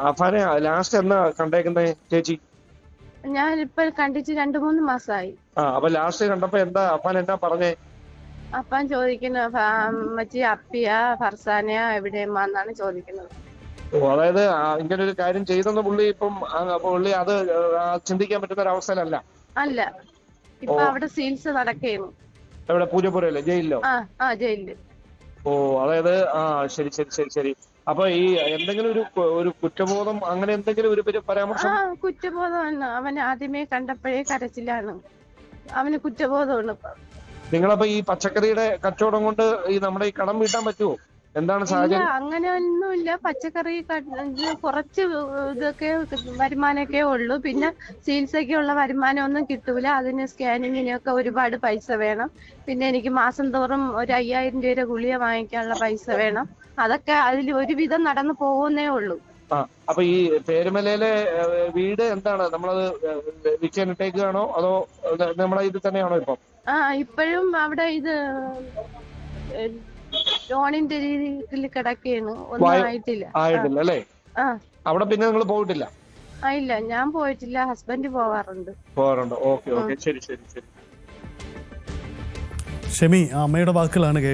അഫാനെ last എന്നാ കണ്ടേക്കുന്നേ ചേച്ചി? ഞാനിപ്പോ കണ്ടിട്ട് 2-3 മാസമായി. അപ്പൊ ലാസ്റ്റ് കണ്ടപ്പോ എന്താ അഫാൻ എന്നാ പറഞ്ഞേ? അപ്പാൻ ചോദിക്കുന്നു മച്ചി അപ്പിയാ ഫർസാനയാ എവിടെയെന്നാണ് ചോദിക്കുന്നത്. അതായത് ഇങ്ങനെ ഒരു കാര്യം ചെയ്തെന്ന് പുള്ളി ഇപ്പം പുള്ളി അത് ചിന്തിക്കാൻ പറ്റുന്ന ഒരു അവസ്ഥയിലല്ല. അല്ല, ഇപ്പൊ അവിടെ ചികിത്സ നടക്കുന്നു. എവിടെ? പൂജപ്പുരയല്ലേ? ജയിലിലോ? ജയിലില്. അതായത് ശരി ശരി ശരി ശരി. അപ്പൊ ഈ എന്തെങ്കിലും ഒരു കുറ്റബോധം അങ്ങനെ എന്തെങ്കിലും ഒരു പരാമർശം? കുറ്റബോധമാണ്. അവൻ ആദ്യമേ കണ്ടപ്പോഴേ കരച്ചിലാണ്. അവന് കുറ്റബോധമാണ്. നിങ്ങളപ്പോ ഈ പച്ചക്കറിയുടെ കച്ചവടം കൊണ്ട് ഈ നമ്മുടെ ഈ കടം വീട്ടാൻ പറ്റുമോ? എന്താണ് സാഹചര്യം? അങ്ങനെ ഒന്നുമില്ല. പച്ചക്കറി കുറച്ച് ഇതൊക്കെ വരുമാനമൊക്കെ ഉള്ളൂ. പിന്നെ ചികിത്സയ്ക്കുള്ള വരുമാനം ഒന്നും കിട്ടൂല. അതിന് സ്കാനിങ്ങിനൊക്കെ ഒരുപാട് പൈസ വേണം. പിന്നെ എനിക്ക് മാസം തോറും ഒരു 5000 രൂപ ഗുളിക വാങ്ങിക്കാനുള്ള പൈസ വേണം. അതൊക്കെ അതിൽ ഒരുവിധം നടന്നു പോകുന്നേ ഉള്ളൂ. അപ്പൊ ഈ പേരുമലയിലെ വീട് എന്താണ്? നമ്മളത് വിൽക്കാനിട്ടേക്കാണോ അതോ നമ്മളെ ഇത് തന്നെയാണോ ഇപ്പം? ഇപ്പോഴും അവിടെ ഇത് ലോണിന്റെ രീതിയിൽ കിടക്കുകയാണ്. ഒന്നും ആയിട്ടില്ല അല്ലേ? അവിടെ പിന്നെ നിങ്ങൾ പോയിട്ടില്ല? ഇല്ല, ഞാൻ പോയിട്ടില്ല. ഹസ്ബൻഡ് പോവാറുണ്ട്. ഓക്കെ ശരി ശരി ശരി. ഷെമി, അമ്മയുടെ വാക്കുകളാണ് കേൾക്കുന്നത്.